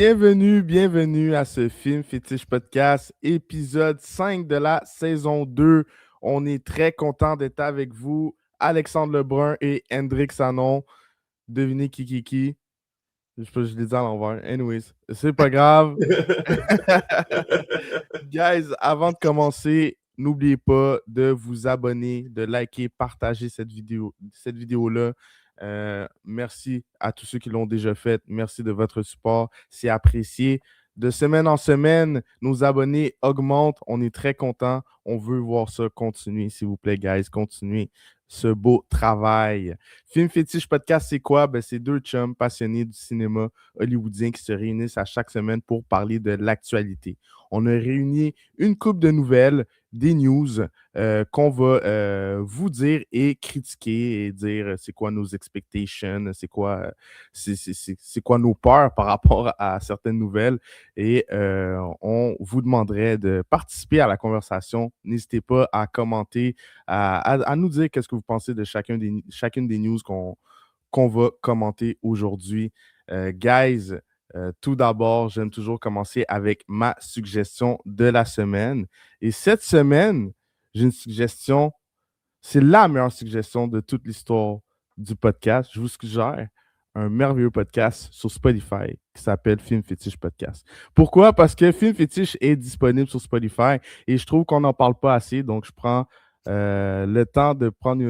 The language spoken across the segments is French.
Bienvenue à ce Film Fétiche Podcast, épisode 5 de la saison 2. On est très content d'être avec vous, Alexandre Lebrun et Hendrik Sanon. Devinez qui. Je sais pas, je l'ai dit à l'envers. Anyways, c'est pas grave. Guys, avant de commencer, n'oubliez pas de vous abonner, de liker, partager cette vidéo-là. Merci à tous ceux qui l'ont déjà fait. Merci de votre support. C'est apprécié. De semaine en semaine, nos abonnés augmentent. On est très contents. On veut voir ça continuer, s'il vous plaît, guys. Continuez ce beau travail. Film Fétiche Podcast, c'est quoi? C'est deux chums passionnés du cinéma hollywoodien qui se réunissent à chaque semaine pour parler de l'actualité. On a réuni une couple de nouvelles, des news qu'on va vous dire et critiquer et dire c'est quoi nos expectations, c'est quoi nos peurs par rapport à certaines nouvelles. Et on vous demanderait de participer à la conversation. N'hésitez pas à commenter, à nous dire qu'est-ce que vous pensez de chacune des news qu'on va commenter aujourd'hui. Guys, tout d'abord, j'aime toujours commencer avec ma suggestion de la semaine. Et cette semaine, j'ai une suggestion, c'est la meilleure suggestion de toute l'histoire du podcast. Je vous suggère un merveilleux podcast sur Spotify qui s'appelle Film Fétiche Podcast. Pourquoi? Parce que Film Fétiche est disponible sur Spotify et je trouve qu'on n'en parle pas assez. Donc, je prends le temps de prendre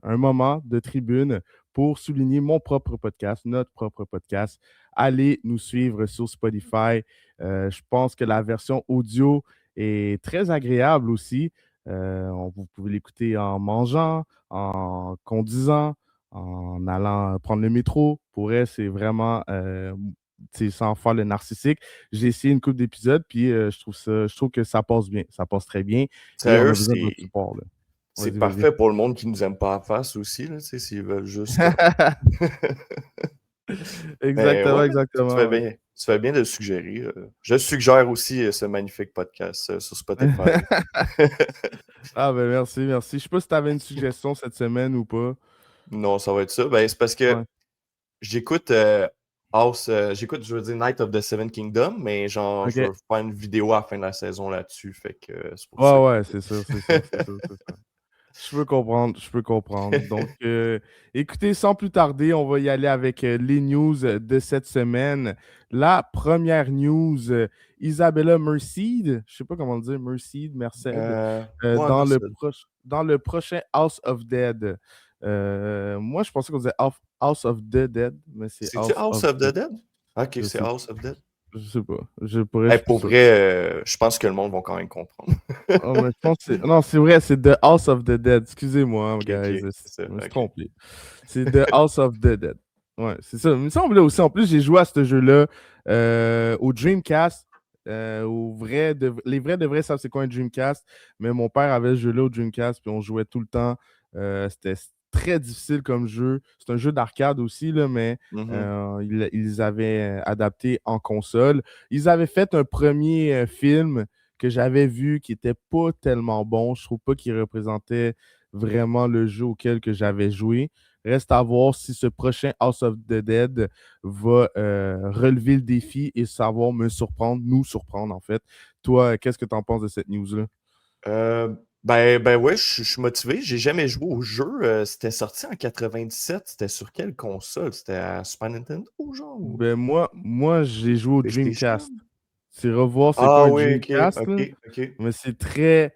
un moment de tribune pour souligner mon propre podcast, notre propre podcast. Allez nous suivre sur Spotify. Je pense que la version audio est très agréable aussi. Vous pouvez l'écouter en mangeant, en conduisant, en allant prendre le métro. Pour elle, c'est vraiment sans faire le narcissique. J'ai essayé une couple d'épisodes, puis je trouve que ça passe bien. Ça passe très bien. Et on Sérieux, a besoin de votre support. Là. c'est Vas-y. parfait pour le monde qui nous aime pas en face aussi, là, tu sais, s'ils veulent juste. Mais Exactement, ouais, exactement. Ouais. tu fais bien de le suggérer. Je suggère aussi ce magnifique podcast sur Spotify. Ah ben merci. Je sais pas si tu avais une suggestion cette semaine ou pas. Non, ça va être ça. Ben, c'est parce que Ouais. j'écoute j'écoute, je veux dire, Night of the Seven Kingdoms, mais genre, je OK. veux faire une vidéo à la fin de la saison là-dessus. Fait que c'est pour ça Ouais, que. c'est sûr. Je peux comprendre. Donc, écoutez, sans plus tarder, on va y aller avec les news de cette semaine. La première news, Isabella Merced, je sais pas comment dire, Merced, Ouais, merci. dans le prochain House of Dead. Moi, je pensais qu'on disait House of the Dead, mais c'est C'est-tu House House of of the Dead. Dead? Ok, Je c'est sais, House of Dead. je sais pas. Je Hey, suis plus pour sûr. vrai, je pense que le monde va quand même comprendre. Oh, mais je pense que c'est. Non, c'est vrai, c'est The House of the Dead. Excusez-moi, Ok, guys. ok, c'est ça. Je me suis Ok. trompé. C'est The House of the Dead. Ouais, c'est ça. Il me semblait aussi. En plus, j'ai joué à ce jeu-là au Dreamcast. Les vrais de vrais savent c'est quoi un Dreamcast. Mais mon père avait ce jeu-là au Dreamcast, puis on jouait tout le temps. C'était très difficile comme jeu. C'est un jeu d'arcade aussi, là, mais Mhm. ils avaient adapté en console. Ils avaient fait un premier film que j'avais vu qui était pas tellement bon. Je trouve pas qu'il représentait vraiment le jeu auquel que j'avais joué. Reste à voir si ce prochain House of the Dead va relever le défi et savoir nous surprendre en fait. Toi, qu'est-ce que tu en penses de cette news-là? Euh, ben ouais, je suis motivé. J'ai jamais joué au jeu. C'était sorti en 97. C'était sur quelle console? C'était à Super Nintendo, genre? Ou Moi j'ai joué au Dreamcast. PlayStation? C'est revoir c'est quoi Ah un oui, ok, Dreamcast, là. ok, ok, Mais c'est très.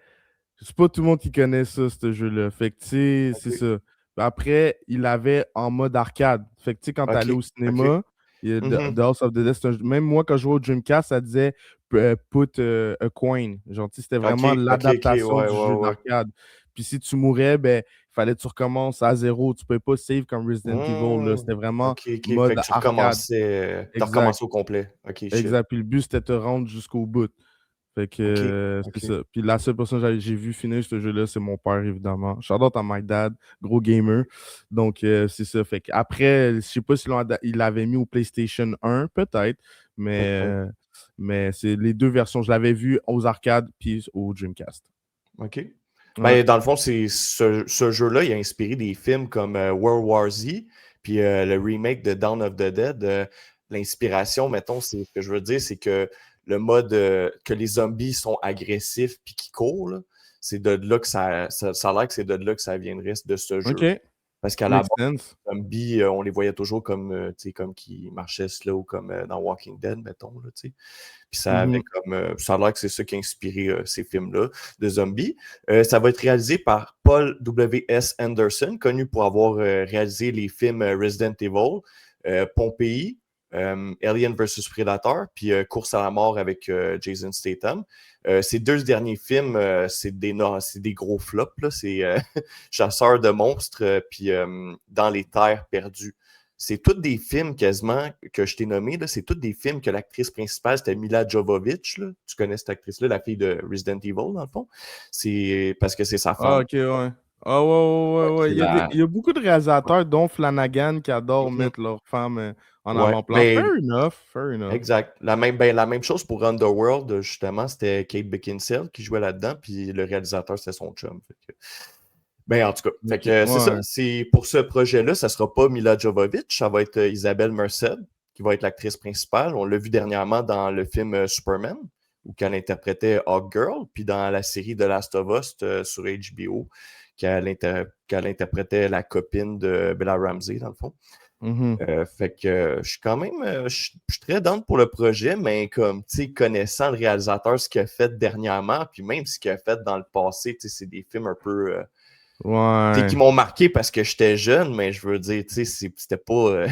C'est pas tout le monde qui connaît ça, ce jeu-là. Fait que, tu sais, c'est ok, ça. Après, il l'avait en mode arcade. Fait que, tu sais, quand ok, t'allais au ok. cinéma, Mhm. The House of the Dead, même moi, quand je jouais au Dreamcast, ça disait put a coin. Genre, tu sais, c'était Ok, vraiment ok, ok, ouais, l'adaptation du jeu ouais, ouais. d'arcade. Puis si tu mourais, ben, il fallait que tu recommences à zéro. Tu pouvais pas save comme Resident Evil, là. Hmm. C'était vraiment Ok, ok. Fait mode que tu arcade. recommençais, t'as Exact. recommencé au complet. Ok, shit. Exact. Puis le but, c'était de te rendre jusqu'au bout. Fait que Ok, c'est ok. ça. Puis la seule personne que j'ai vu finir ce jeu-là, c'est mon père, évidemment. Shout out à my dad, gros gamer. Donc, c'est ça. Fait que après, je sais pas il l'avait mis au PlayStation 1, peut-être, mais, Peut-être. mais c'est les deux versions. Je l'avais vu aux arcades puis au Dreamcast. OK. Ouais. Ben, dans le fond, c'est ce jeu-là, il a inspiré des films comme World War Z, puis le remake de Dawn of the Dead. l'inspiration, mettons, c'est ce que je veux dire, c'est que le mode que les zombies sont agressifs puis qui courent, là, c'est de là que ça a l'air que c'est de là que ça viendrait de ce jeu. OK. Parce qu'à la Makes base, sense. les zombies, on les voyait toujours comme, tu sais, comme qui marchaient slow, comme dans Walking Dead, mettons, là, tu sais. Puis ça avait Mhm. comme, ça a l'air que c'est ça qui a inspiré ces films-là de zombies. Ça va être réalisé par Paul W.S. Anderson, connu pour avoir réalisé les films Resident Evil, Pompéi, Alien vs Predator, puis Course à la mort avec Jason Statham. Ces deux derniers films, c'est des gros flops. Là. C'est Chasseur de monstres, puis Dans les terres perdues. C'est tous des films quasiment que je t'ai nommés. C'est tous des films que l'actrice principale, c'était Mila Jovovich. Là. Tu connais cette actrice-là, la fille de Resident Evil, dans le fond. C'est parce que c'est sa Ah, femme. ok, ouais. Ah, ouais, ouais, ouais, ouais. Qui est la... Il y a beaucoup de réalisateurs, dont Flanagan, qui adorent Mhm. mettre leurs femmes en Ouais, avant-plan. mais Fair enough, fair enough. exact. La même chose pour Underworld, justement, c'était Kate Beckinsale qui jouait là-dedans, puis le réalisateur, c'était son chum. Ben, en tout cas, Ok, c'est ça. ouais. C'est pour ce projet-là, ça sera pas Mila Jovovich, ça va être Isabelle Merced, qui va être l'actrice principale. On l'a vu dernièrement dans le film Superman, où qu'elle interprétait Hawkgirl, puis dans la série The Last of Us sur HBO, qu'elle interprétait la copine de Bella Ramsey, dans le fond. Mhm. Je suis quand même je suis très down pour le projet, mais comme tu sais, connaissant le réalisateur, ce qu'il a fait dernièrement, puis même ce qu'il a fait dans le passé, tu sais, c'est des films un peu tu sais, qui Ouais. m'ont marqué parce que j'étais jeune, mais je veux dire, tu sais, c'était pas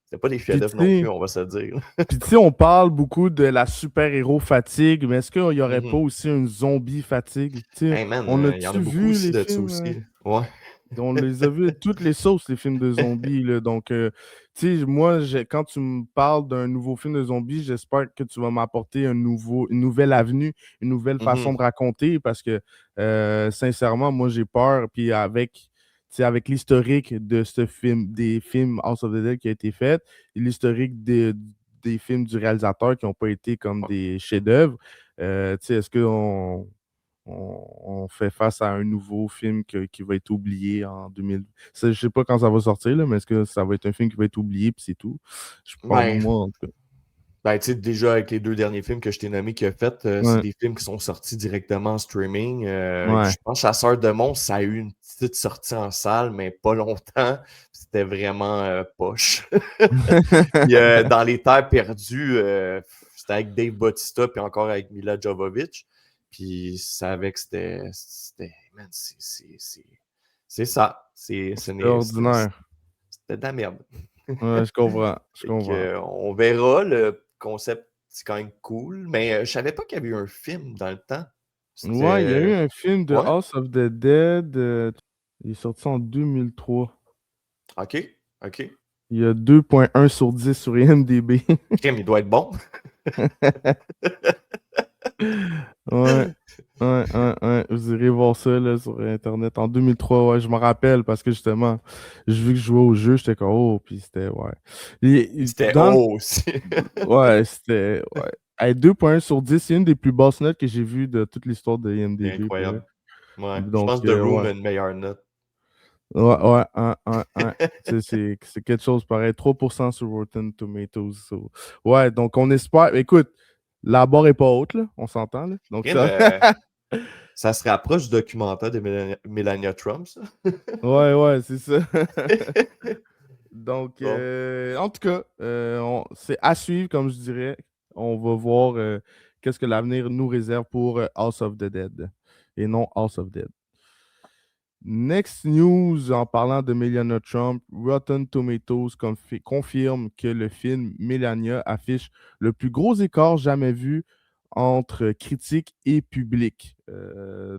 c'était pas des Puis tu chefs-d'œuvre non plus, sais, on va se le dire. puis tu sais, on parle beaucoup de la super-héros fatigue, mais est-ce qu'il n'y aurait pas Mhm. aussi une zombie fatigue? Tu sais, Hey man, on il y en a a-tu beaucoup vu aussi les de ça films? aussi. Ouais. On les a vus toutes les sauces, les films de zombies. Là. Donc, tu sais, moi, quand tu me parles d'un nouveau film de zombies, j'espère que tu vas m'apporter une nouvelle avenue, une nouvelle façon Mhm. de raconter parce que, sincèrement, moi, j'ai peur. Puis tu sais, avec l'historique de ce film, des films House of the Dead qui a été fait, et l'historique des films du réalisateur qui n'ont pas été comme des chefs-d'œuvre, tu sais, est-ce qu'on on fait face à un nouveau film qui va être oublié en 2000. Je sais pas quand ça va sortir, là, mais est-ce que ça va être un film qui va être oublié puis c'est tout? Je pense, Ben, moi, en tout cas. Ben, tu sais, déjà, avec les deux derniers films que je t'ai nommés qu'il a fait, c'est Ouais, des films qui sont sortis directement en streaming. ouais. Je pense que Chasseur de monstres, ça a eu une petite sortie en salle, mais pas longtemps. C'était vraiment poche. Puis, dans Les Terres perdues, c'était avec Dave Bautista, puis encore avec Mila Jovovich. Puis, ça avait que man, c'est ça. C'était ordinaire. C'était de la merde. Ouais, je comprends. Je Fait que, comprends. on verra. Le concept, c'est quand même cool. Mais je savais pas qu'il y avait eu un film dans le temps. Ouais, il y a eu C'était. un film de Ouais, House of the Dead. Il est sorti en 2003. ok, ok. Il y a 2,1 sur 10 sur IMDb. Crème, il doit être bon. Ouais, ouais. Vous irez voir ça là, sur Internet. En 2003, ouais, je me rappelle parce que justement, j'ai vu que je jouais au jeu, j'étais comme, oh, puis c'était, ouais. C'était haut aussi. Ouais, c'était, ouais. Hey, 2,1 sur 10, c'est une des plus basses notes que j'ai vues de toute l'histoire de C'est IMDb, pour vrai. incroyable. Ouais. Je Donc, pense que The Room ouais. a une meilleure note. Ouais. C'est quelque chose pareil. 3% sur Rotten Tomatoes. Ouais, donc on espère. Écoute, la barre est pas haute, là. On s'entend, là. Donc Crème, ça. ça se rapproche du documentaire de Melania Trump, ça. Ouais, c'est ça. Donc, Bon. en tout cas, c'est à suivre, comme je dirais. On va voir qu'est-ce que l'avenir nous réserve pour House of the Dead et non House of Dead. Next news, en parlant de Melania Trump, Rotten Tomatoes confirme que le film Melania affiche le plus gros écart jamais vu entre critique et public.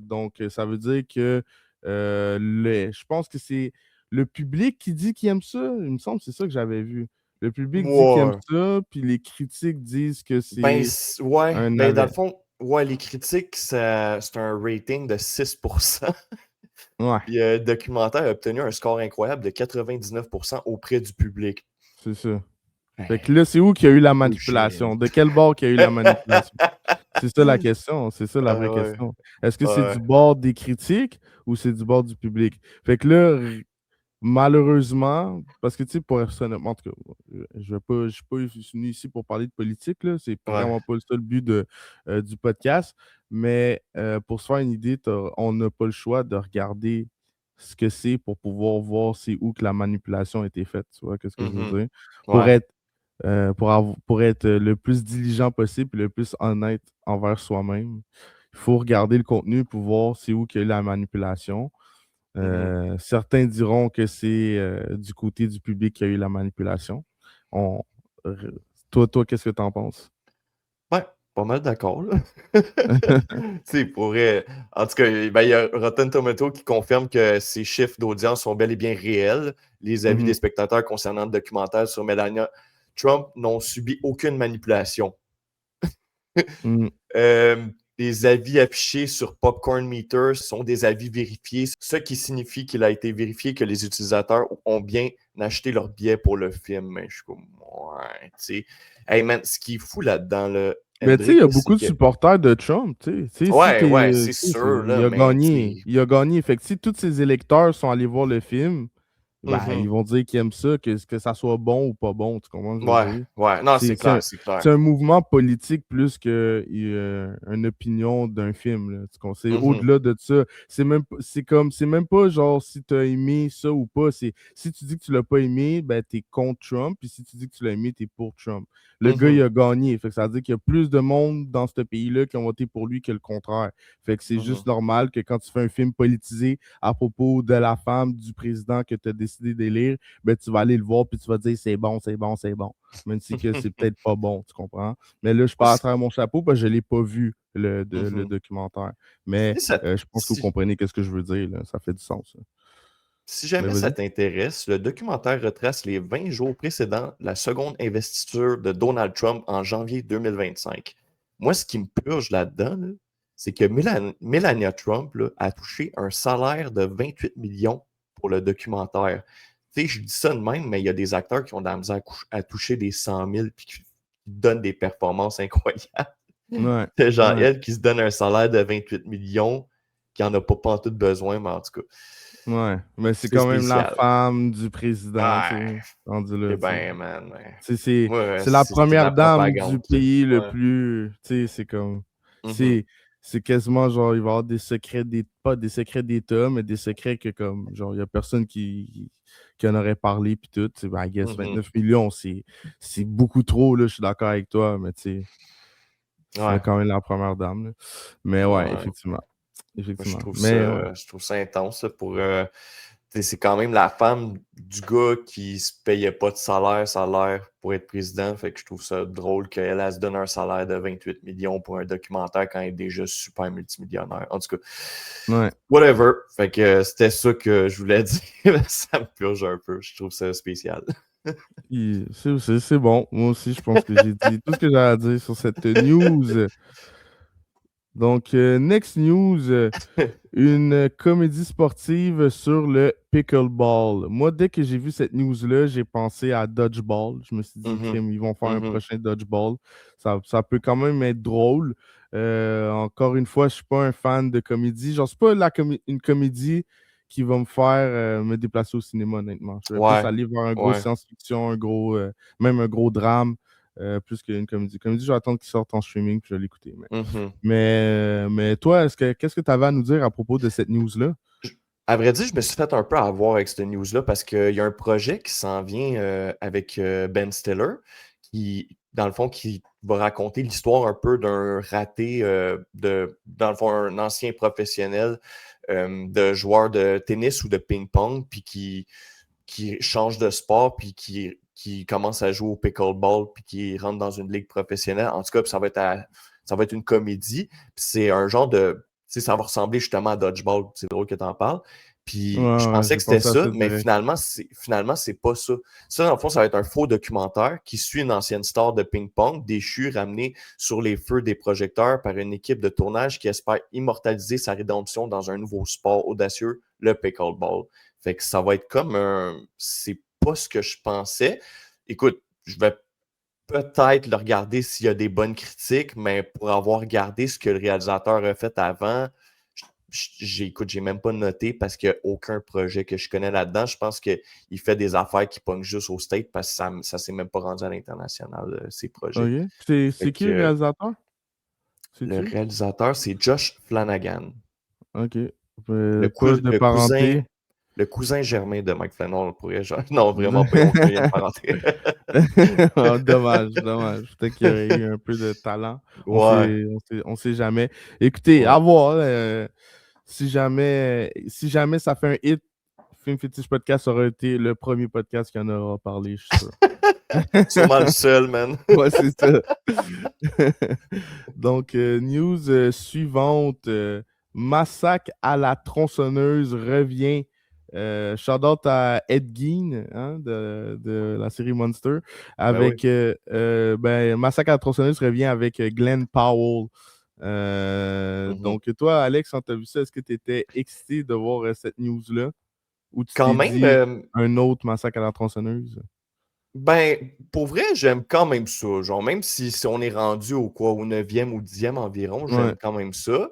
Donc, ça veut dire que je pense que c'est le public qui dit qu'il aime ça. Il me semble que c'est ça que j'avais vu. Le public dit qu'il aime Ouais. ça, puis les critiques disent que Ben, c'est ouais. un Ben, dans le navet. fond, ouais, les critiques, c'est un rating de 6%. Ouais, Puis le documentaire a obtenu un score incroyable de 99% auprès du public. c'est ça. Fait que Ben, là, c'est où qu'il y a eu la bullshit. manipulation? De quel bord qu'il y a eu la manipulation? C'est ça la question, c'est ça la Ah vraie ouais. question. Est-ce que c'est du Ouais. bord des critiques ou c'est du bord du public? Fait que là, malheureusement, parce que, tu sais, pour en tout cas, je suis pas venu ici pour parler de politique, là, c'est Ouais. vraiment pas le seul but du podcast, mais pour se faire une idée, on n'a pas le choix de regarder ce que c'est pour pouvoir voir c'est où que la manipulation a été faite, tu vois, qu'est-ce que je veux Mhm. dire? Pour Ouais. être, pour être le plus diligent possible et le plus honnête envers soi-même, il faut regarder le contenu pour voir c'est où qu'il y a eu la manipulation. Mhm. Certains diront que c'est du côté du public qu'il y a eu la manipulation. On, r- qu'est-ce que tu en penses? Ouais, pas mal d'accord, là. Tu sais, en tout cas, ben, il y a Rotten Tomato qui confirme que ces chiffres d'audience sont bel et bien réels. Les avis des Mhm. spectateurs concernant le documentaire sur Melania Trump n'ont subi aucune manipulation. Mhm. Euh, les avis affichés sur Popcorn Meter sont des avis vérifiés, ce qui signifie qu'il a été vérifié que les utilisateurs ont bien acheté leur billet pour le film. Mais je suis comme, ouais, tu sais. Hey man, ce qui est fou là-dedans, là, Mais tu sais, il y Hendrik, a là, c'est beaucoup de que. supporters de Trump, tu sais. Tu sais, si Ouais, ouais, t'es, c'est tu sais, sûr, là, mais tu sais. il a gagné. Fait que si tous ses électeurs sont allés voir le film, ben, Mhm. ils vont dire qu'ils aiment ça, que ça soit bon ou pas bon, tu comprends ce que je Ouais, veux dire? ouais, non, C'est c'est c'est clair, un, c'est c'est clair. un mouvement politique plus que une opinion d'un film, là, tu comprends? C'est Mhm. au-delà de ça. C'est même pas genre si tu as aimé ça ou pas. C'est si tu dis que tu l'as pas aimé, ben t'es contre Trump, puis si tu dis que tu l'as aimé, t'es pour Trump. Le gars, il Mhm. a gagné. Fait que ça veut dire qu'il y a plus de monde dans ce pays-là qui ont voté pour lui que le contraire. Fait que c'est Mhm. juste normal que quand tu fais un film politisé à propos de la femme du président que tu as décidé d'élire, ben, tu vas aller le voir puis tu vas dire c'est bon, c'est bon, c'est bon. Même si que c'est peut-être pas bon, tu comprends? Mais là, je parle à travers mon chapeau parce que je ne l'ai pas vu, le Mhm. documentaire. Mais Si ça- je pense que vous si- comprenez ce que je veux dire, là. Ça fait du sens, ça. Si Mais jamais ça vas-y. t'intéresse, le documentaire retrace les 20 jours précédant la seconde investiture de Donald Trump en janvier 2025. Moi, ce qui me purge là-dedans, là, c'est que Melania Trump là, a touché un salaire de 28 millions pour le documentaire. Tu sais, je dis ça de même, mais il y a des acteurs qui ont de la misère à toucher des 100 000 puis qui donnent des performances incroyables. Ouais, C'est genre ouais, elle qui se donne un salaire de 28 millions, qui n'en a pas tout besoin, mais en tout cas, ouais. Mais c'est c'est quand même la spécial. femme du président, tu Ouais, sais. Rendu c'est là, tu sais. bien, man. Ouais. C'est la C'est de première la dame du propagande, ça. pays le Ouais. plus. Tu sais, c'est comme. Mhm. C'est c'est quasiment genre, il va y avoir des secrets, pas des secrets d'État, mais des secrets que, comme, genre, il n'y a personne qui en aurait parlé, puis tout. Tu sais, ben, I guess Mhm. 29 millions, c'est beaucoup trop, là, je suis d'accord avec toi, mais tu sais, c'est Ouais. quand même la première dame, là. Mais ouais, Ouais. effectivement. Moi, je Effectivement. trouve Mais ouais. ça, je trouve ça intense là, pour. Tu sais, c'est quand même la femme du gars qui se payait pas de salaire pour être président. Fait que je trouve ça drôle qu'elle elle se donne un salaire de 28 millions pour un documentaire quand elle est déjà super multimillionnaire. En tout cas, Ouais. whatever. Fait que c'était ça que je voulais dire. Ça me purge un peu. Je trouve ça spécial. C'est bon. Moi aussi, je pense que j'ai dit tout ce que j'ai à dire sur cette news. Donc, next news, une comédie sportive sur le pickleball. Moi, dès que j'ai vu cette news-là, j'ai pensé à Dodgeball. Je me suis dit, Mhm. crime, ils vont faire un Mhm. prochain Dodgeball. Ça peut quand même être drôle. Encore une fois, je ne suis pas un fan de comédie. Genre, c'est pas une comédie qui va me faire me déplacer au cinéma, honnêtement. Je vais plus Ouais. aller voir un gros Ouais. science-fiction, même un gros drame, plus qu'une comédie. Comédie, je vais attendre qu'il sorte en streaming puis je vais l'écouter. Mhm. Mais toi, qu'est-ce que tu avais à nous dire à propos de cette news-là? Je- À vrai dire, je me suis fait un peu avoir avec cette news-là parce qu'il y a un projet qui s'en vient avec Ben Stiller, qui, dans le fond, qui va raconter l'histoire un peu d'un raté dans le fond, un ancien professionnel de joueur de tennis ou de ping-pong, puis qui change de sport, puis qui commence à jouer au pickleball, puis qui rentre dans une ligue professionnelle. En tout cas, puis ça va être une comédie. Puis c'est un genre de. Tu sais, ça va ressembler justement à Dodgeball. C'est drôle que tu en parles. Ouais, Puis je ouais, pensais j'ai que c'était pensé à ça, ça mais direct. finalement, c'est pas ça. Ça, dans le fond, ça va être un faux documentaire qui suit une ancienne star de ping-pong déchue, ramenée sur les feux des projecteurs par une équipe de tournage qui espère immortaliser sa rédemption dans un nouveau sport audacieux, le pickleball. Fait que ça va être comme un. C'est pas ce que je pensais. Écoute, je vais peut-être le regarder s'il y a des bonnes critiques, mais pour avoir regardé ce que le réalisateur a fait avant, je Écoute, j'ai même pas noté parce qu'il n'y a aucun projet que je connais là-dedans. Je pense qu'il fait des affaires qui pognent juste au State parce que ça s'est même pas rendu à l'international, ces projets. OK. Fait C'est qui le que réalisateur? le Sais-tu? réalisateur, c'est Josh Flanagan, OK. le, Proche cou- de le cousin, parenté. le cousin germain de Mike Flanagan. Non, vraiment pas, ils n'ont aucun lien de parenté. Oh, dommage, dommage. Peut-être qu'il y aurait eu un peu de talent. Ouais, On sait jamais. Écoutez, ouais. à voir. Si jamais ça fait un hit, Film Fétiche Podcast aurait été le premier podcast qui en aura parlé, je suis sûr. Sûrement le seul, man. Ouais, c'est ça. Donc, news suivante. Massacre à la tronçonneuse revient. Shout-out à Ed Gein, hein, de la série Monster. Ben oui. Avec Massacre à la tronçonneuse revient avec Glenn Powell. Mhm. Donc, toi, Alex, quand tu as vu ça, est-ce que tu étais excité de voir cette news-là? Ou tu Quand t'es même, dit un autre massacre à la tronçonneuse? ben, pour vrai, j'aime quand même ça. Genre, même si on est rendu au 9e ou 10e environ, Ouais, j'aime quand même ça.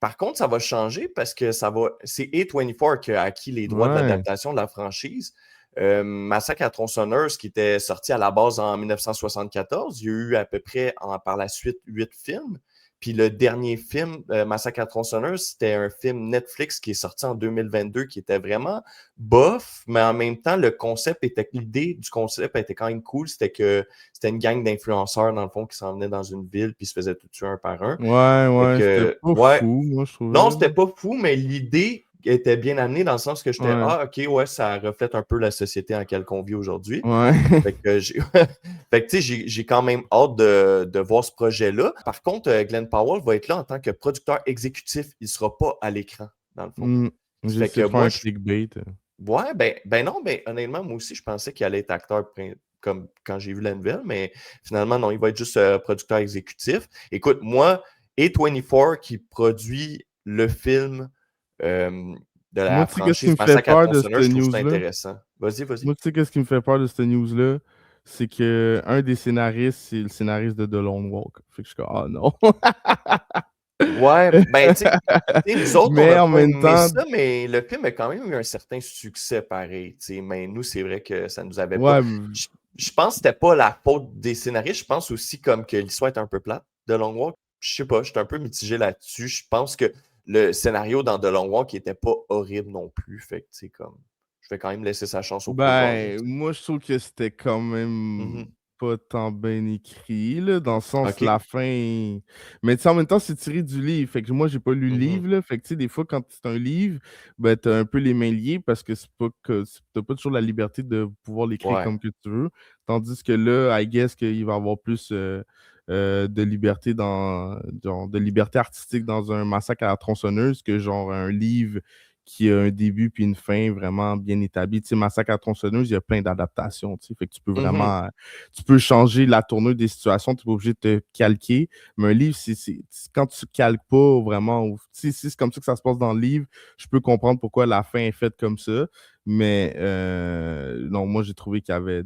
Par contre, ça va changer parce que c'est A24 qui a acquis les droits de ouais, l'adaptation de la franchise. Massacre à la tronçonneuse, qui était sorti à la base en 1974, il y a eu à peu près par la suite 8 films. Puis le dernier film, Massacre à la tronçonneuse, c'était un film Netflix qui est sorti en 2022 qui était vraiment bof, mais en même temps, l'idée du concept était quand même cool. C'était que c'était une gang d'influenceurs, dans le fond, qui s'en venaient dans une ville puis se faisaient tout tuer un par un. ouais, Fait ouais, c'était que, pas ouais, fou, moi, je non, trouvais. c'était pas fou, mais l'idée était bien amenée dans le sens que j'étais, Ouais, ok, ouais, ça reflète un peu la société en laquelle on vit aujourd'hui. ouais. Fait que fait que, tu sais, j'ai quand même hâte de voir ce projet-là. Par contre, Glenn Powell va être là en tant que producteur exécutif. Il sera pas à l'écran, dans le fond. J'ai Fait que essayé de faire moi, un clickbait. ouais, ben non, ben honnêtement, moi aussi, je pensais qu'il allait être acteur comme quand j'ai vu la nouvelle, mais finalement, non, il va être juste producteur exécutif. Écoute, moi, A24 qui produit le film de Moi, la tu sais, qu'est-ce qui franchise me fait Massacre à la peur de cette tronçonneuse, je trouve ça news-là? intéressant. Vas-y, vas-y. Moi, tu sais, qu'est-ce qui me fait peur de cette news-là? C'est que un des scénaristes, c'est le scénariste de The Lone Walk. Fait que je suis comme, ah non. Ouais, ben tu sais, nous autres, on Mais n'a en pas même aimé temps, ça, mais le film a quand même eu un certain succès pareil, tu sais. Mais nous, c'est vrai que ça nous avait pas. ouais, Je, je pense que c'était pas la faute des scénaristes. Je pense aussi comme que l'histoire est un peu plate de Long Walk. Je sais pas, je suis un peu mitigé là-dessus. Je pense que le scénario dans The Long Walk était pas horrible non plus. Fait que, tu sais, comme, je vais quand même laisser sa chance au pouvoir, là, ben, tu sais. moi, je trouve que c'était quand même Mhm. pas tant bien écrit, là, dans le sens, OK. la fin. Mais tu sais, en même temps, c'est tiré du livre. Fait que moi, j'ai pas lu le Mhm. livre, là. Fait que tu sais, des fois, quand c'est un livre, ben, t'as un peu les mains liées parce que t'as pas toujours la liberté de pouvoir l'écrire Ouais. comme que tu veux. Tandis que là, I guess qu'il va y avoir plus de liberté de liberté artistique dans un massacre à la tronçonneuse que genre un livre qui a un début puis une fin vraiment bien établie. Tu sais, Massacre à la tronçonneuse, il y a plein d'adaptations, tu sais. Fait que tu peux Mhm. vraiment, tu peux changer la tournure des situations, tu n'es pas obligé de te calquer. Mais un livre, quand tu calques pas vraiment, si c'est comme ça que ça se passe dans le livre, je peux comprendre pourquoi la fin est faite comme ça. Mais non, moi, j'ai trouvé qu'il y avait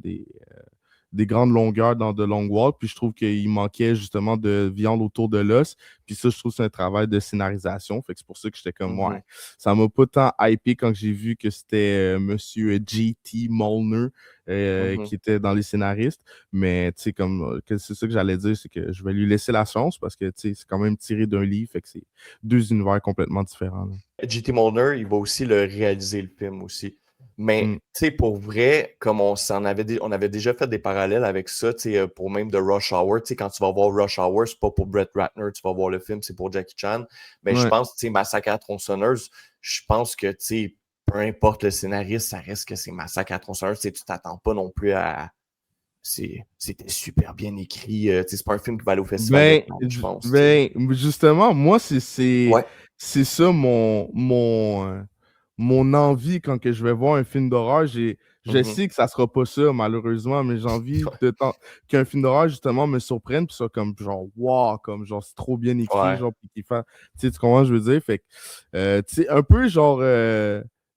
des grandes longueurs dans The Long Walk, puis je trouve qu'il manquait justement de viande autour de l'os. Puis ça, je trouve que c'est un travail de scénarisation. Fait que c'est pour ça que j'étais comme, ouais, Mhm. ça m'a pas tant hypé quand j'ai vu que c'était Monsieur J.T. Molner Mhm. qui était dans les scénaristes. Mais tu sais, c'est ça que j'allais dire, c'est que je vais lui laisser la chance parce que tu sais, c'est quand même tiré d'un livre, fait que c'est deux univers complètement différents, là. J.T. Molnar, il va aussi le réaliser le film aussi. Mais, Mm. tu sais, pour vrai, comme on avait déjà fait des parallèles avec ça, tu sais, pour même de Rush Hour, tu sais, quand tu vas voir Rush Hour, c'est pas pour Brett Ratner, tu vas voir le film, c'est pour Jackie Chan. Mais je Ouais. pense, tu sais, Massacre à la tronçonneuse, je pense que, tu sais, peu importe le scénariste, ça reste que c'est Massacre à la tronçonneuse, tu sais, tu t'attends pas non plus à... C'était super bien écrit, tu sais, c'est pas un film qui va aller au Festival de Cannes, je pense, tu sais. Justement, moi, Ouais. c'est ça mon envie quand que je vais voir un film d'horreur. Je Mhm. sais que ça sera pas ça, malheureusement, mais j'ai envie qu'un film d'horreur, justement, me surprenne, puis ça, comme genre, wow, comme genre, c'est trop bien écrit, Ouais. genre, puis qu'il fait. Tu sais, tu comprends ce que je veux dire? Fait que, tu sais, un peu genre.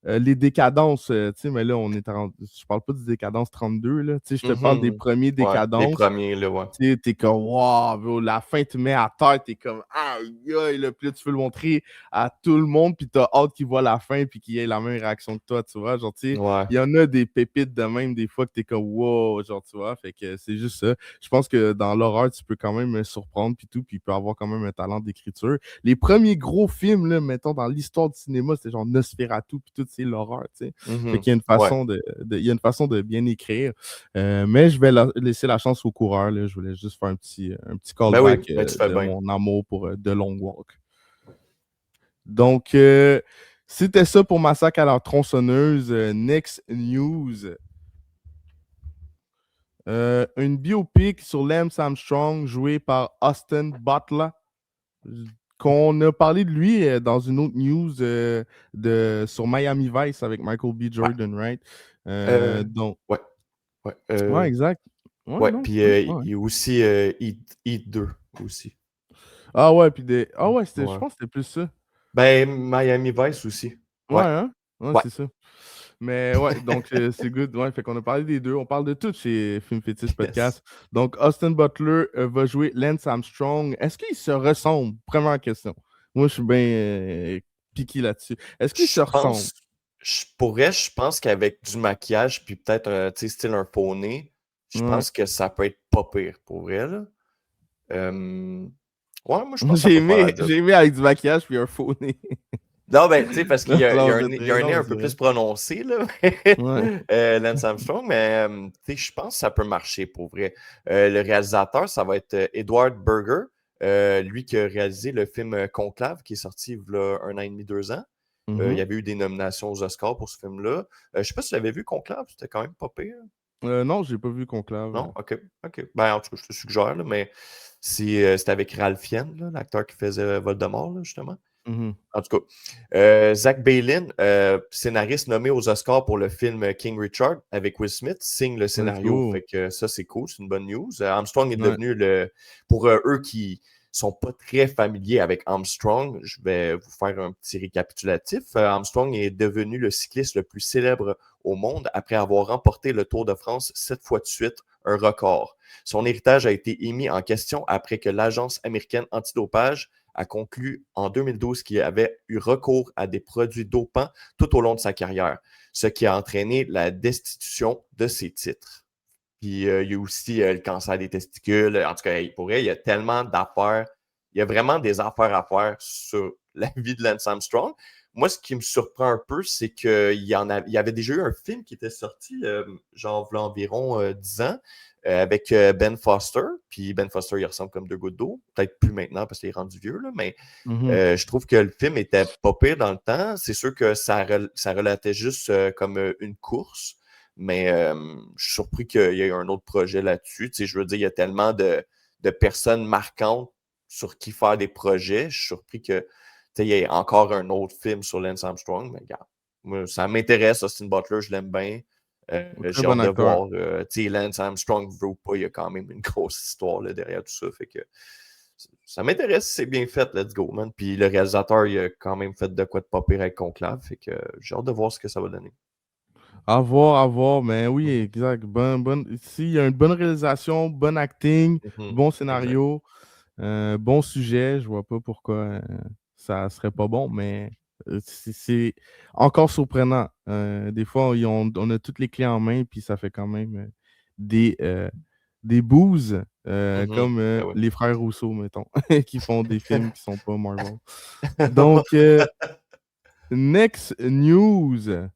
les décadences, tu sais, mais là, je parle pas du décadence 32, là. Tu sais, je te parle des Mhm. premiers Ouais, les décadences. premiers, là, ouais. Tu sais, t'es comme, wow, bro, la fin te met à terre, t'es comme, aïe, aïe, là, puis là, tu veux le montrer à tout le monde, puis t'as hâte qu'ils voient la fin, puis qu'ils aient la même réaction que toi, tu vois, genre, tu sais, Ouais. il y en a des pépites de même, des fois, que t'es comme, wow, genre, tu vois, fait que c'est juste ça. Je pense que dans l'horreur, tu peux quand même surprendre, puis tout, puis il peut avoir quand même un talent d'écriture. Les premiers gros films, là, mettons, dans l'histoire du cinéma, c'était genre Nosferatu, puis tout, c'est l'horreur, tu sais. Fait Mhm. qu'il y a une Ouais. façon il y a une façon de bien écrire. Mais je vais laisser la chance aux coureurs. Là. Je voulais juste faire un petit Ben oui, callback ben tu fais de bien. mon amour pour The Long Walk. Donc, c'était ça pour Massacre à la tronçonneuse. Next news. Une biopic sur Lance Armstrong jouée par Austin Butler. Qu'on a parlé de lui dans une autre news sur Miami Vice avec Michael B. Ouais. Jordan, right? Donc, Ouais. Ouais. ouais, exact. Ouais, Ouais. non, Puis cool. il Ouais. y a aussi Heat 2 aussi. Ah ouais, puis ah ouais, je Ouais. pense que c'était plus ça. Ben, Miami Vice aussi. Ouais, Ouais. hein? Ouais, Ouais. c'est ça. Mais ouais, donc c'est good. Ouais, fait qu'on a parlé des deux. On parle de tout chez Film Fétiche Yes. Podcast. Donc, Austin Butler va jouer Lance Armstrong. Est-ce qu'ils se ressemblent? Première question. Moi, je suis bien piqué là-dessus. Est-ce qu'ils Je se ressemblent? pense, je pense qu'avec du maquillage, puis peut-être, tu sais, style un faux nez, je Ouais. pense que ça peut être pas pire pour vrai, là. Ouais, moi, je pense que ça J'ai peut faire la aimé, job. j'ai aimé avec du maquillage puis un faux nez. Non, ben, tu sais, parce qu'il Non, y a, il y non, a vous un, êtes il y a vrai. un nez Non, mais un c'est peu vrai. plus prononcé, là, Ouais. Lance Armstrong, mais tu sais, je pense que ça peut marcher pour vrai. Le réalisateur, ça va être Edward Berger, lui qui a réalisé le film Conclave, qui est sorti il y a 1 an et demi, 2 ans. Il y Mhm. avait eu des nominations aux Oscars pour ce film-là. Je sais pas si tu l'avais vu, Conclave, c'était quand même pas pire. Non, j'ai pas vu Conclave. Non? OK. OK. Ben, en tout cas, je te suggère, là, mais c'était avec Ralph Fiennes, là, l'acteur qui faisait Voldemort, là, justement. Mhm. En tout cas, Zach Baylin, scénariste nommé aux Oscars pour le film King Richard avec Will Smith, signe le Let's scénario. go. Fait que ça, c'est cool, c'est une bonne news. Armstrong est Ouais. devenu pour eux qui sont pas très familiers avec Armstrong, je vais vous faire un petit récapitulatif. Armstrong est devenu le cycliste le plus célèbre au monde après avoir remporté le Tour de France 7 fois de suite, un record. Son héritage a été émis en question après que l'agence américaine antidopage a conclu en 2012 qu'il avait eu recours à des produits dopants tout au long de sa carrière, ce qui a entraîné la destitution de ses titres. Puis il y a aussi le cancer des testicules. En tout cas, il y a tellement d'affaires. Il y a vraiment des affaires à faire sur la vie de Lance Armstrong. Moi, ce qui me surprend un peu, c'est qu'il y avait déjà eu un film qui était sorti, genre, il y a environ 10 ans, avec Ben Foster. Puis Ben Foster, il ressemble comme deux gouttes d'eau. Peut-être plus maintenant parce qu'il est rendu vieux, là, mais Mhm. je trouve que le film était pas pire dans le temps. C'est sûr que ça relatait juste comme une course, mais je suis surpris qu'il y ait un autre projet là-dessus. Tu sais, je veux dire, il y a tellement de personnes marquantes sur qui faire des projets. Je suis surpris que tu sais, il y ait encore un autre film sur Lance Armstrong. Mais regarde, moi, ça m'intéresse, Austin Butler, je l'aime bien. Très J'ai bon hâte de acteur. voir. Tu sais, Lance Armstrong veut ou pas, il y a quand même une grosse histoire là, derrière tout ça. Fait que ça m'intéresse, c'est bien fait, let's go, man. Puis le réalisateur, il a quand même fait de quoi de pas pire avec Conclave. Fait que j'ai hâte de voir ce que ça va donner. À voir, mais oui, Mhm. exact. S'il y a une bonne réalisation, bon acting, Mhm. bon Exact. scénario, bon sujet, je vois pas pourquoi ça serait pas bon, mais c'est encore surprenant. Des fois, on a toutes les clés en main, puis ça fait quand même des, euh, des boosts, Mhm. comme Ben oui. les frères Rousseau, mettons, qui font des films qui sont pas Marvel. Donc, next news.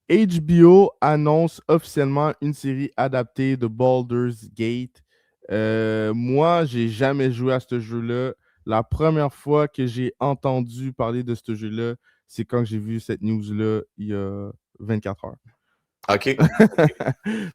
HBO annonce officiellement une série adaptée de Baldur's Gate. Moi, j'ai jamais joué à ce jeu-là. La première fois que j'ai entendu parler de ce jeu-là, c'est quand j'ai vu cette news-là il y a 24 heures. OK.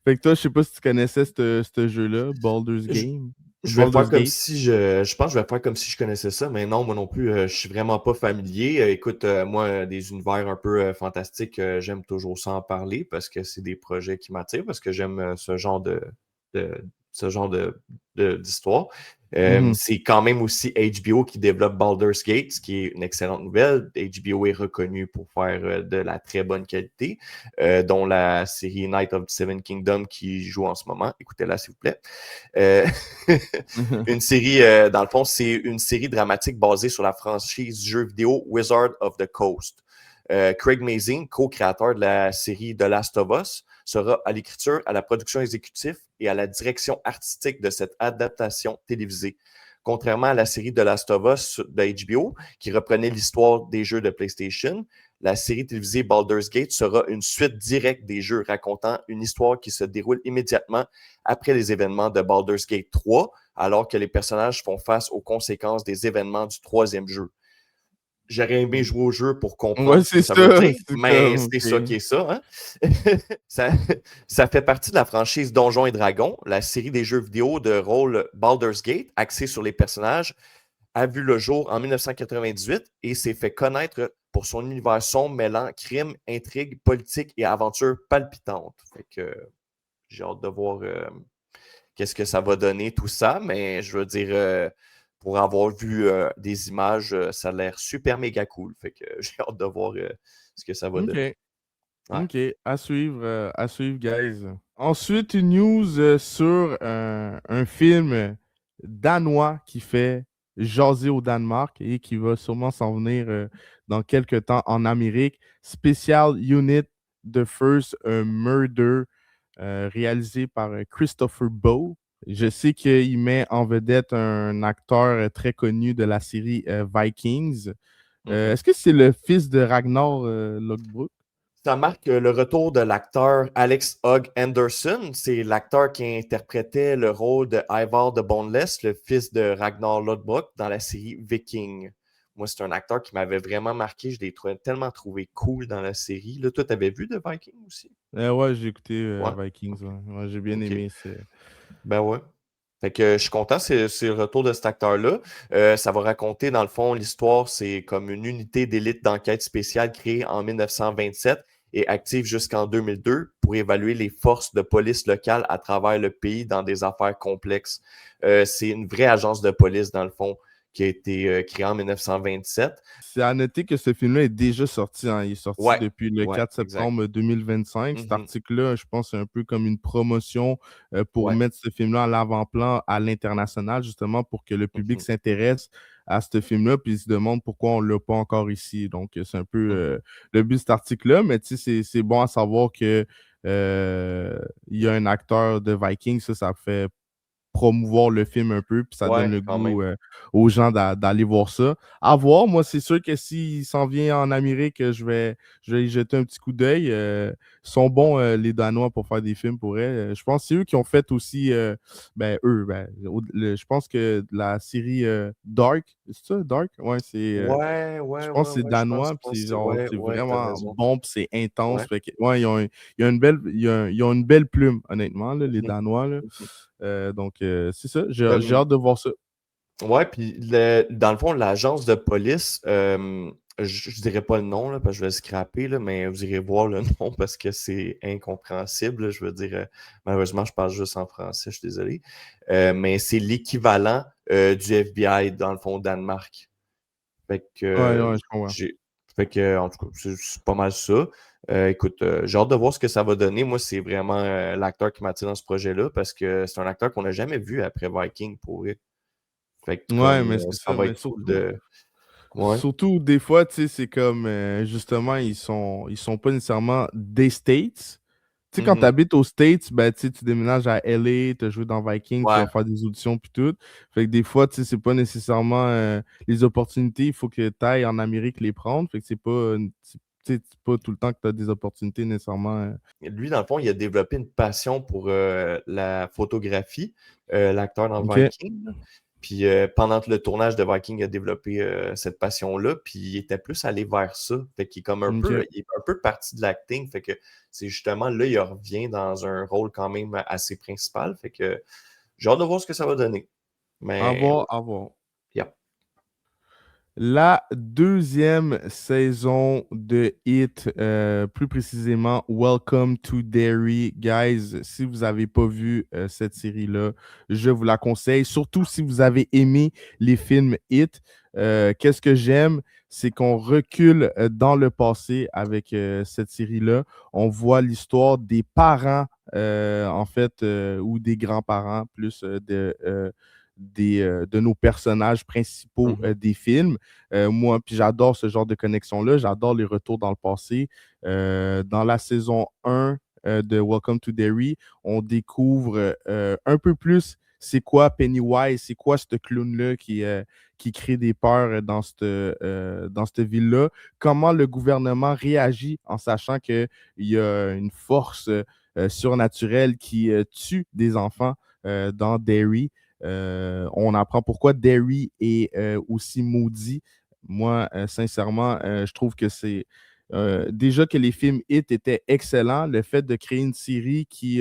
Fait que toi, je sais pas si tu connaissais ce jeu-là, Baldur's Je, Game, je vais faire Baldur's comme Gate. si je pense que je vais faire comme si je connaissais ça, mais non, moi non plus, je suis vraiment pas familier. Écoute, moi, des univers un peu fantastiques, j'aime toujours ça en parler parce que c'est des projets qui m'attirent, parce que j'aime ce genre de ce genre d'histoire. Mhm. C'est quand même aussi HBO qui développe Baldur's Gate, ce qui est une excellente nouvelle. HBO est reconnu pour faire de la très bonne qualité, dont la série Night of the Seven Kingdoms qui joue en ce moment. Écoutez-la, s'il vous plaît. Euh, une série, dans le fond, c'est une série dramatique basée sur la franchise jeu vidéo Wizard of the Coast. Craig Mazin, co-créateur de la série The Last of Us, sera à l'écriture, à la production exécutive et à la direction artistique de cette adaptation télévisée. Contrairement à la série The Last of Us de HBO, qui reprenait l'histoire des jeux de PlayStation, la série télévisée Baldur's Gate sera une suite directe des jeux racontant une histoire qui se déroule immédiatement après les événements de Baldur's Gate 3, alors que les personnages font face aux conséquences des événements du troisième jeu. J'aurais aimé jouer au jeu pour Ouais, comprendre ce que c'est ça veut ça. dire, C'est mais comme, c'est ça qui ok. est ça. Hein? ça. Ça fait partie de la franchise Donjons et Dragons, la série des jeux vidéo de rôle Baldur's Gate, axée sur les personnages, a vu le jour en 1998 et s'est fait connaître pour son univers sombre mêlant crime, intrigue, politique et aventure palpitante. Fait que j'ai hâte de voir qu'est-ce que ça va donner tout ça, mais je veux dire, pour avoir vu des images, ça a l'air super méga cool. Fait que j'ai hâte de voir ce que ça va donner. Ok. Ouais. Ok. À suivre, guys. Ensuite, une news sur un film danois qui fait jaser au Danemark et qui va sûrement s'en venir dans quelques temps en Amérique. Special Unit The First Murder, réalisé par Christopher Bow. Je sais qu'il met en vedette un acteur très connu de la série Vikings. Mhm. Est-ce que c'est le fils de Ragnar Lothbrok? Ça marque le retour de l'acteur Alex Hogg Anderson. C'est l'acteur qui interprétait le rôle de Ivar de Boneless, le fils de Ragnar Lodbrok dans la série Viking. Moi, c'est un acteur qui m'avait vraiment marqué. Je l'ai tellement trouvé cool dans la série. Là, toi, t'avais vu de Viking aussi? Ouais, j'ai écouté Ouais. Vikings. OK. Ouais. Ouais, j'ai bien OK. aimé. Ben ouais. Fait que je suis content, c'est le retour de cet acteur-là. Ça va raconter, dans le fond, l'histoire, c'est comme une unité d'élite d'enquête spéciale créée en 1927 et active jusqu'en 2002 pour évaluer les forces de police locales à travers le pays dans des affaires complexes. C'est une vraie agence de police, dans le fond, qui a été créée en 1927. C'est à noter que ce film-là est déjà sorti, hein. Il est sorti Ouais, depuis le ouais, 4 exact. septembre 2025. Cet Mhm. article-là, je pense, c'est un peu comme une promotion pour Ouais. mettre ce film-là à l'avant-plan à l'international, justement pour que le public Mhm. s'intéresse à ce film-là, puis se demande pourquoi on ne l'a pas encore ici. Donc, c'est un peu Mhm. le but de cet article-là, mais tu sais, c'est bon à savoir que il y a un acteur de Vikings, ça fait promouvoir le film un peu, puis ça donne Ouais, le quand même. goût aux gens d'aller voir ça. À voir, moi, c'est sûr que s'il s'en vient en Amérique, je vais y jeter un petit coup d'œil. Ils sont bons, les Danois, pour faire des films pour eux. Je pense que c'est eux qui ont fait aussi, je pense que la série Dark, c'est ça, Dark? Ouais, Ouais, ouais, je ouais, pense que c'est ouais, je pense, danois, je puis pense c'est que c'est genre, ouais, c'est ouais, t'as vraiment raison. bon, puis c'est intense. Ouais. Fait que, ouais, il y a une belle, ils ont une belle plume, honnêtement, là, les Mhm. Danois, là. Mhm. Donc, c'est ça. J'ai Comme hâte de voir ça. ouais, puis dans le fond, l'agence de police, je dirais pas le nom, là, parce que je vais le scraper, là, mais vous irez voir le nom parce que c'est incompréhensible, là. Je veux dire, malheureusement, je parle juste en français, je suis désolé. Mais c'est l'équivalent du FBI, dans le fond, au Danemark. Fait que, Ouais, ouais, je comprends. en tout cas, c'est pas mal ça. Écoute, j'ai hâte de voir ce que ça va donner. Moi, c'est vraiment l'acteur qui m'attire dans ce projet-là parce que c'est un acteur qu'on n'a jamais vu après Viking pour vrai. Fait que Ouais, comme mais c'est ça ça. va Mais être cool surtout, de. Ouais. surtout des fois, tu sais, c'est comme, justement, ils sont pas nécessairement des States. Tu sais, quand tu Mhm. habites aux States, ben, tu sais, tu déménages à LA, tu as joué dans Vikings, tu Ouais. vas faire des auditions, puis tout. Fait que des fois, tu sais, c'est pas nécessairement les opportunités, il faut que tu ailles en Amérique les prendre. Fait que c'est pas, tu sais, c'est pas tout le temps que tu as des opportunités nécessairement. Lui, dans le fond, il a développé une passion pour la photographie, l'acteur dans OK. Viking. Là. Puis pendant le tournage de Viking, il a développé cette passion-là, puis il était plus allé vers ça. Fait qu'il est comme un peu, OK. il est un peu parti de l'acting. Fait que c'est justement là, il revient dans un rôle quand même assez principal. Fait que j'ai hâte de voir ce que ça va donner. À Mais voir, ouais, à voir. yeah. La deuxième saison de Hit, plus précisément Welcome to Derry. Guys, si vous n'avez pas vu cette série-là, je vous la conseille. Surtout si vous avez aimé les films Hit. Qu'est-ce que j'aime? C'est qu'on recule dans le passé avec cette série-là. On voit l'histoire des parents, en fait, ou des grands-parents, plus de nos personnages principaux Mhm. des films. Moi, puis j'adore ce genre de connexion-là. J'adore les retours dans le passé. Dans la saison 1 de Welcome to Derry, on découvre un peu plus c'est quoi Pennywise, c'est quoi ce clown-là qui crée des peurs dans cette ville-là. Comment le gouvernement réagit en sachant qu'il y a une force surnaturelle qui tue des enfants dans Derry. On apprend pourquoi Derry est aussi maudit. Moi, sincèrement, je trouve que c'est déjà que les films Hit étaient excellents. Le fait de créer une série qui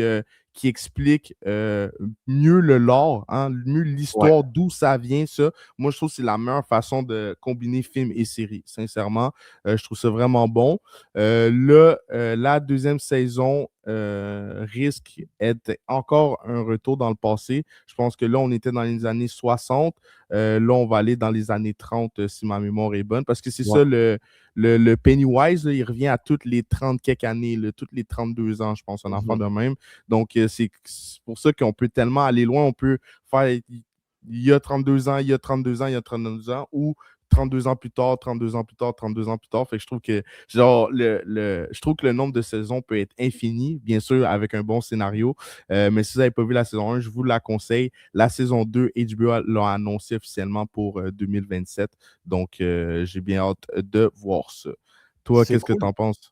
explique mieux le lore, hein, mieux Ouais. l'histoire, d'où ça vient, ça. Moi, je trouve que c'est la meilleure façon de combiner film et série. Sincèrement, je trouve ça vraiment bon. Là, la deuxième saison risque d'être encore un retour dans le passé. Je pense que là, on était dans les années 60. Là, on va aller dans les années 30, si ma mémoire est bonne, parce que c'est Ouais. ça, le Pennywise, là, il revient à toutes les 30 quelques années, là, toutes les 32 ans, je pense, un enfant Mhm. de même. Donc, c'est pour ça qu'on peut tellement aller loin. On peut faire il y a 32 ans, il y a 32 ans, il y a 32 ans, ou 32 ans plus tard, 32 ans plus tard, 32 ans plus tard. Fait que je trouve que genre je trouve que le nombre de saisons peut être infini, bien sûr, avec un bon scénario. Mais si vous n'avez pas vu la saison 1, je vous la conseille. La saison 2, HBO l'a annoncé officiellement pour 2027. Donc, j'ai bien hâte de voir ça. Toi, C'est qu'est-ce que tu cool. en penses?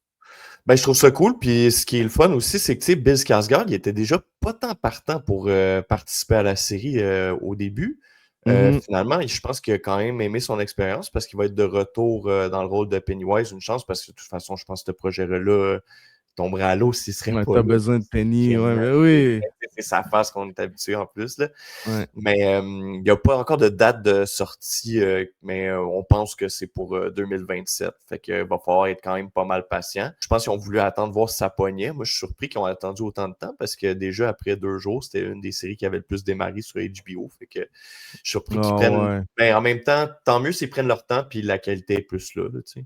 Ben, je trouve ça cool. Puis ce qui est le fun aussi, c'est que tu sais, Bill Skarsgård, il était déjà pas tant partant pour participer à la série au début. Mhm. Finalement, je pense qu'il a quand même aimé son expérience parce qu'il va être de retour dans le rôle de Pennywise. Une chance parce que de toute façon, je pense que ce projet-là tomberait à l'eau s'il serait Ouais, pas t'as là. besoin de Penny. Ouais, Vraiment, ben oui. c'est sa face qu'on est habitué en plus, là. Ouais. Mais il n'y a pas encore de date de sortie, mais on pense que c'est pour 2027. Fait qu'il va falloir être quand même pas mal patient. Je pense qu'ils ont voulu attendre voir si ça pognait. Moi, je suis surpris qu'ils ont attendu autant de temps parce que déjà après 2 jours, c'était une des séries qui avait le plus démarré sur HBO. Fait que je suis surpris qu'ils Ah prennent. ouais. Mais en même temps, tant mieux s'ils prennent leur temps puis la qualité est plus là, tu sais.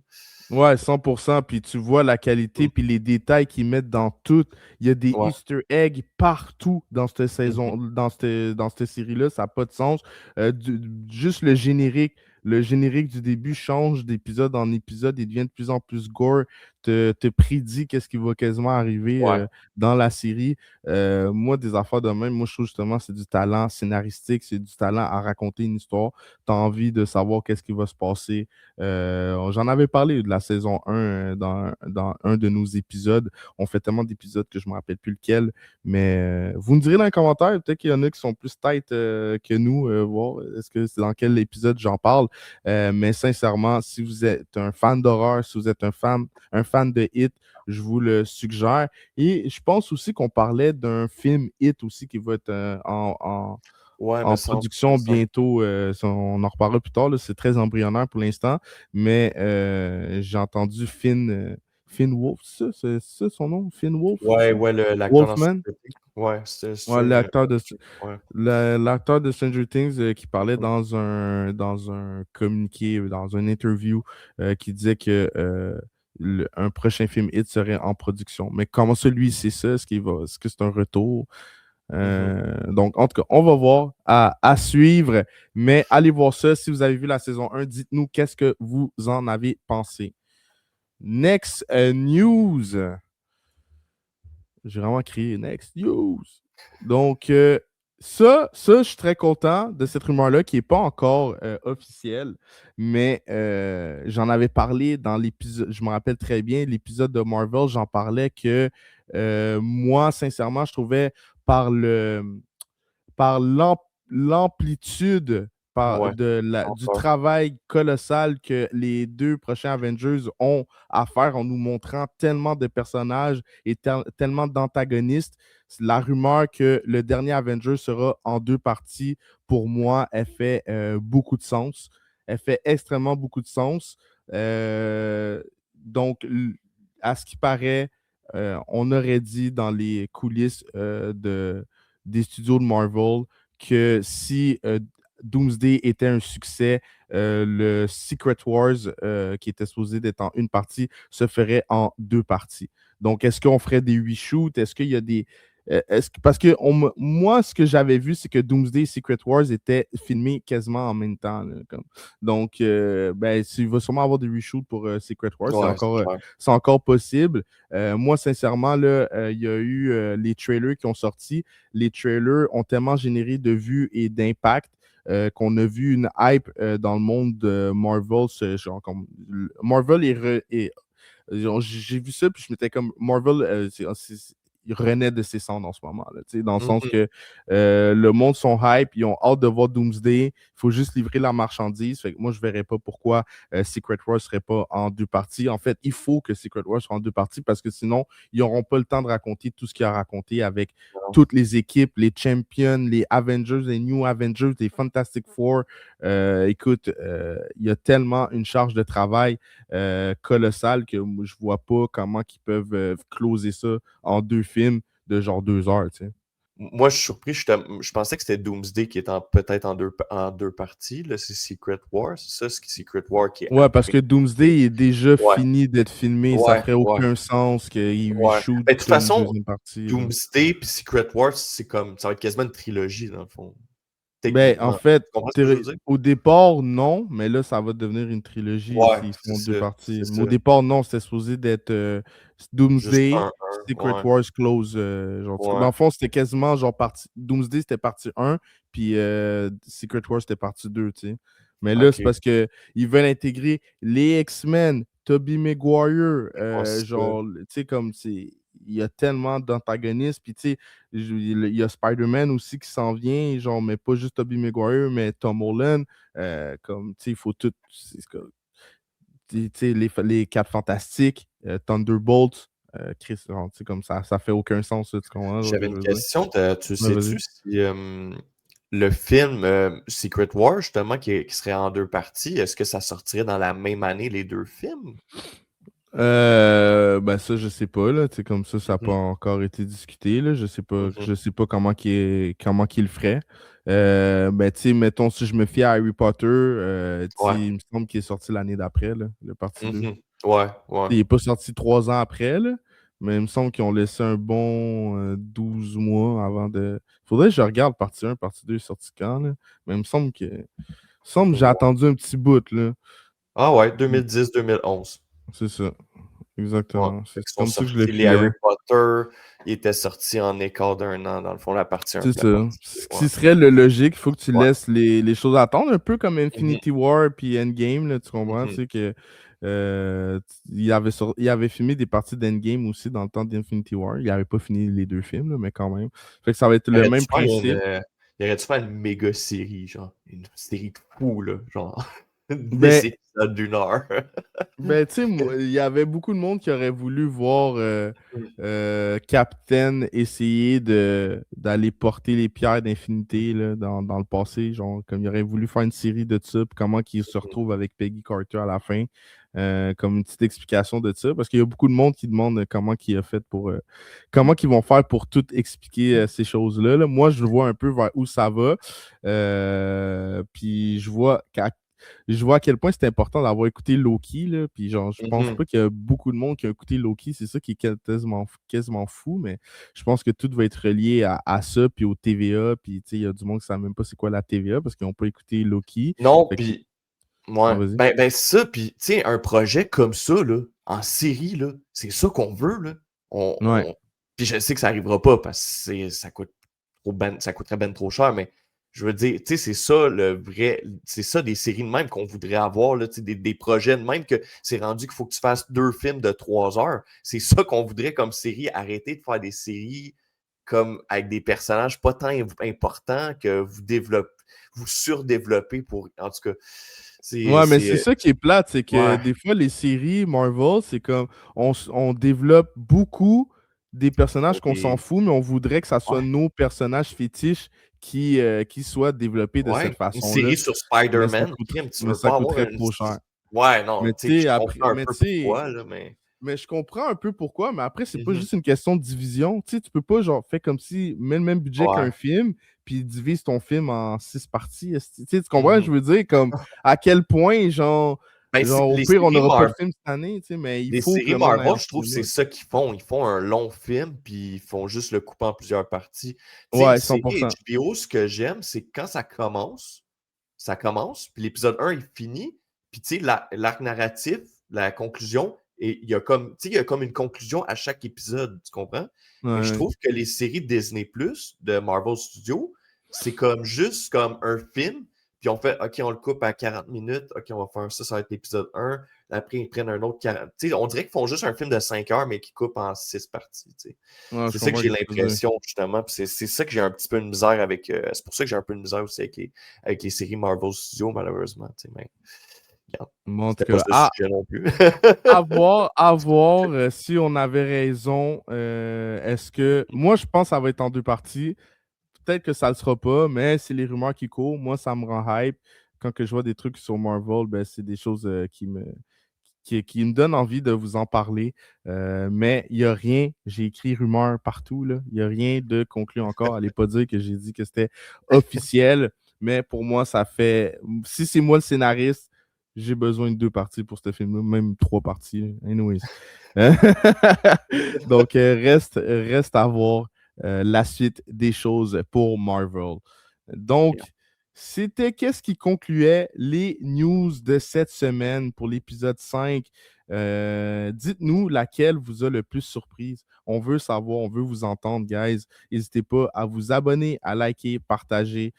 Ouais, 100%. Puis tu vois la qualité, Mm. puis les détails qu'ils mettent dans tout. Il y a des Ouais. Easter eggs partout dans cette Mhm. saison, dans cette série-là. Ça n'a pas de sens. Juste le générique. Le générique du début change d'épisode en épisode. Il devient de plus en plus gore. Te prédit qu'est-ce qui va quasiment arriver Ouais. dans la série. Moi, des affaires de même, moi, je trouve justement c'est du talent scénaristique, c'est du talent à raconter une histoire. Tu as envie de savoir qu'est-ce qui va se passer. J'en avais parlé de la saison 1 dans un de nos épisodes. On fait tellement d'épisodes que je ne me rappelle plus lequel. Mais vous me direz dans les commentaires, peut-être qu'il y en a qui sont plus tight que nous. Voir est-ce que c'est dans quel épisode j'en parle. Mais sincèrement, si vous êtes un fan d'horreur, si vous êtes un fan de Hit, je vous le suggère. Et je pense aussi qu'on parlait d'un film Hit aussi qui va être Ouais, me en semble. production bientôt. On en reparlera plus tard. Là, c'est très embryonnaire pour l'instant. Mais j'ai entendu Finn Wolf, c'est ça son nom? Finn Wolf, Ouais, ça? ouais, l'acteur dans Wolfman? Stranger Things. Ouais, Ouais, Ouais. l'acteur de Stranger Things qui parlait Mm. dans un communiqué, dans une interview, qui disait que un prochain film Hit serait en production. Mais comment celui c'est ça? Est-ce que c'est un retour? Mhm. Donc, en tout cas, on va voir à suivre. Mais allez voir ça. Si vous avez vu la saison 1, dites-nous qu'est-ce que vous en avez pensé. Next news. J'ai vraiment crié Next news. Donc, je suis très content de cette rumeur-là qui n'est pas encore officielle, mais j'en avais parlé dans l'épisode, je me rappelle très bien, l'épisode de Marvel, j'en parlais que moi, sincèrement, je trouvais par l'amplitude Ouais. du Encore. travail colossal que les deux prochains Avengers ont à faire en nous montrant tellement de personnages et tellement d'antagonistes. La rumeur que le dernier Avenger sera en deux parties, pour moi, elle fait beaucoup de sens. Elle fait extrêmement beaucoup de sens. Donc, à ce qui paraît, on aurait dit dans les coulisses des studios de Marvel que si Doomsday était un succès, le Secret Wars, qui était supposé d'être en une partie, se ferait en deux parties. Donc, est-ce qu'on ferait des reshoots? Est-ce qu'il y a des. Parce que moi, ce que j'avais vu, c'est que Doomsday et Secret Wars étaient filmés quasiment en même temps, là, donc, ben, il va sûrement avoir des reshoots pour Secret Wars. Ouais, c'est clair. C'est encore possible. Moi, sincèrement, là, il y a eu les trailers qui ont sorti. Les trailers ont tellement généré de vues et d'impact qu'on a vu une hype dans le monde de Marvel. Genre, comme, Marvel j'ai vu ça, puis je m'étais comme Marvel, il renaît de ses cendres en ce moment, là, dans le sens que le monde sont hype, ils ont hâte de voir Doomsday, il faut juste livrer la marchandise. Fait que moi, je ne verrais pas pourquoi Secret Wars ne serait pas en deux parties. En fait, il faut que Secret Wars soit en deux parties parce que sinon, ils n'auront pas le temps de raconter tout ce qu'il a raconté avec toutes les équipes, les Champions, les Avengers, les New Avengers, les Fantastic Four. Écoute, il y a tellement une charge de travail colossale que je vois pas comment ils peuvent closer ça en deux films de genre 2 heures, tu sais. Moi, je suis surpris. Je pensais que c'était Doomsday qui est peut-être en deux parties. Là, c'est Secret War. C'est ça, c'est Secret War qui est Ouais, parce après. que Doomsday est déjà Ouais, fini d'être filmé. Ça ouais, ferait ouais, aucun sens qu'il ouais. reshoot Mais de toute une façon, deuxième partie, là. Doomsday puis Secret War, c'est comme. Ça va être quasiment une trilogie, dans le fond. Ben, en Techniquement. fait, Tu comprends ce que je veux dire? au départ, non, mais là, ça va devenir une trilogie Ouais, s'ils c'est font deux ça. parties. C'est Mais au ça. départ, non, c'était supposé d'être Juste Doomsday, un. Secret Ouais. Wars Close. Genre, dans Ouais. le fond, c'était quasiment genre partie. Doomsday, c'était partie 1, puis Secret Wars, c'était partie 2, tu sais. Mais là, c'est Ok. parce qu'ils veulent intégrer les X-Men, Tobey Maguire, Ouais, c'est ça. genre, tu sais, comme c'est. Il y a tellement d'antagonistes, puis tu sais, il y a Spider-Man aussi qui s'en vient, genre, mais pas juste Tobey Maguire, mais Tom Holland. Comme, tu sais, il faut tout. Tu sais, les 4 fantastiques, Thunderbolt, Chris, genre, tu sais, comme ça fait aucun sens, tu comprends ce J'avais que je une veux dire? question. Tu Ouais, sais-tu vas-y. si le film Secret War, justement, qui serait en deux parties, est-ce que ça sortirait dans la même année, les deux films? Ben ça, je sais pas, là. Tu sais, comme ça n'a pas Mhm, encore été discuté, là. mhm. Je sais pas comment qu'il le ferait. Ben, tu sais, mettons, si je me fie à Harry Potter, tu sais, Ouais. il me semble qu'il est sorti l'année d'après, là, le partie 2. Mhm. Ouais, ouais. Il n'est pas sorti 3 ans après, là, mais il me semble qu'ils ont laissé un bon 12 mois avant de. Faudrait que je regarde partie 1, partie 2 est sorti quand, là. Mais il me semble que j'ai Ouais. attendu un petit bout, là. Ah ouais, 2010-2011. C'est ça. Ouais. Exactement. Fait C'est qu'ils sont comme ça que je le sortis. Les Harry filais. Potter, ils étaient sortis en écart d'un an, dans le fond, la partie 1 C'est puis la ça. partie 2. Ce Ouais. qui serait le logique, il faut que tu Ouais. laisses les choses attendre, un peu comme Mhm, Infinity War puis Endgame, là, tu comprends? Tu mhm. sais que il avait filmé des parties d'Endgame aussi dans le temps d'Infinity War. Il n'avait pas fini les deux films, là, mais quand même. Fait que ça va être Il le aurait dû même faire principe. il aurait dû faire une méga série, genre. Une série de fous, là. Genre. Ben, 10 épisodes d'une heure. Ben, tu sais, il y avait beaucoup de monde qui aurait voulu voir Captain essayer d'aller porter les pierres d'infinité là, dans le passé. Genre, comme il aurait voulu faire une série de ça, puis comment il se retrouve avec Peggy Carter à la fin. Comme une petite explication de ça. Parce qu'il y a beaucoup de monde qui demande comment il a fait pour. Comment ils vont faire pour tout expliquer ces choses-là. Là. Moi, je vois un peu vers où ça va. Puis je vois à quel point c'est important d'avoir écouté Loki, là, puis genre, je pense Mhm. pas qu'il y a beaucoup de monde qui a écouté Loki, c'est ça qui est quasiment fou, mais je pense que tout va être relié à ça, puis au TVA, puis tu sais, il y a du monde qui ne savent même pas c'est quoi la TVA parce qu'ils n'ont pas écouté Loki. Non, Fait que, puis, ah, ouais. vas-y. Ben, c'est ça, puis, tu sais, un projet comme ça, là, en série, là, c'est ça qu'on veut, là. Ouais. Puis je sais que ça arrivera pas parce que ça coûte ça coûterait ben trop cher, mais je veux dire, tu sais, c'est ça le vrai, c'est ça des séries de même qu'on voudrait avoir, là, tu sais, des projets de même que c'est rendu qu'il faut que tu fasses 2 films de 3 heures. C'est ça qu'on voudrait comme série. Arrêter de faire des séries comme avec des personnages pas tant importants que vous surdéveloppez pour. En tout cas, Ouais, mais c'est c'est ça qui est plate, c'est que ouais, des fois, les séries Marvel, c'est comme on développe beaucoup des personnages qu'on s'en des- fout, mais on voudrait que ça soit ouais, nos personnages fétiches qui soit développé de cette Ouais, une façon-là, série sur mais ça Spider-Man, coûterait, crime, tu mais veux ça pas avoir coûterait une. trop cher. Ouais, non, Mais tu sais, tu sais, je après, comprends un peu pourquoi, là, mais. mais je comprends un peu pourquoi, mais après, c'est pas Mhm. juste une question de division. Tu sais, tu peux pas, genre, faire comme si, mets le même budget Ouais. qu'un film, puis divise ton film en 6 parties. Tu sais, tu comprends ce que Mhm. je veux dire? Comme, à quel point, genre, Ben, au les pire, on séries n'aura pas de Marvel. film cette année, tu sais, mais il Les faut que séries le monde aille Marvel, au je trouve que cinéma. c'est ça qu'ils font. Ils font un long film, puis ils font juste le couper en plusieurs parties. Tu sais, une Ouais, série 100%. HBO, ce que j'aime, c'est que quand ça commence, puis l'épisode 1, il finit, puis tu sais, l'arc narratif, la conclusion, et il y a comme, tu sais, il y a comme une conclusion à chaque épisode, tu comprends? Mais je Ouais. trouve que les séries Disney+, de Marvel Studios, c'est comme juste comme un film, puis on fait, OK, on le coupe à 40 minutes, OK, on va faire ça, ça va être l'épisode 1, après ils prennent un autre 40. Tu sais, on dirait qu'ils font juste un film de 5 heures, mais qui coupent en 6 parties, tu sais. Ouais, je C'est ça que comprends j'ai ce que tu veux dire. l'impression, justement, puis c'est ça que j'ai un petit peu de misère avec, c'est pour ça que j'ai un peu de misère aussi avec les séries Marvel Studios, malheureusement, tu sais, mais regarde, Bon, en tout c'était pas cas, ça le sujet non plus. à voir si on avait raison. Est-ce que. Moi, je pense que ça va être en 2 parties. Peut-être que ça le sera pas, mais c'est les rumeurs qui courent. Moi, ça me rend hype. Quand que je vois des trucs sur Marvel, ben, c'est des choses qui me donnent envie de vous en parler. Mais il n'y a rien. J'ai écrit rumeur partout, là. Il n'y a rien de conclu encore. Allez pas dire que j'ai dit que c'était officiel. Mais pour moi, ça fait. Si c'est moi le scénariste, j'ai besoin de 2 parties pour ce film-là, même 3 parties. Anyways. Donc, reste à voir la suite des choses pour Marvel. Donc, c'était qu'est-ce qui concluait les news de cette semaine pour l'épisode 5. Dites-nous laquelle vous a le plus surprise. On veut savoir, on veut vous entendre, guys. N'hésitez pas à vous abonner, à liker, partager.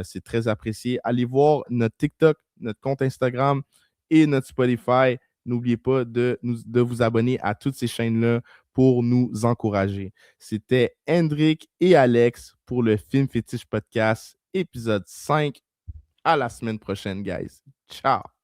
C'est très apprécié. Allez voir notre TikTok, notre compte Instagram et notre Spotify. N'oubliez pas de vous abonner à toutes ces chaînes-là pour nous encourager. C'était Hendrik et Alex pour le Film Fétiche Podcast, épisode 5. À la semaine prochaine, guys. Ciao!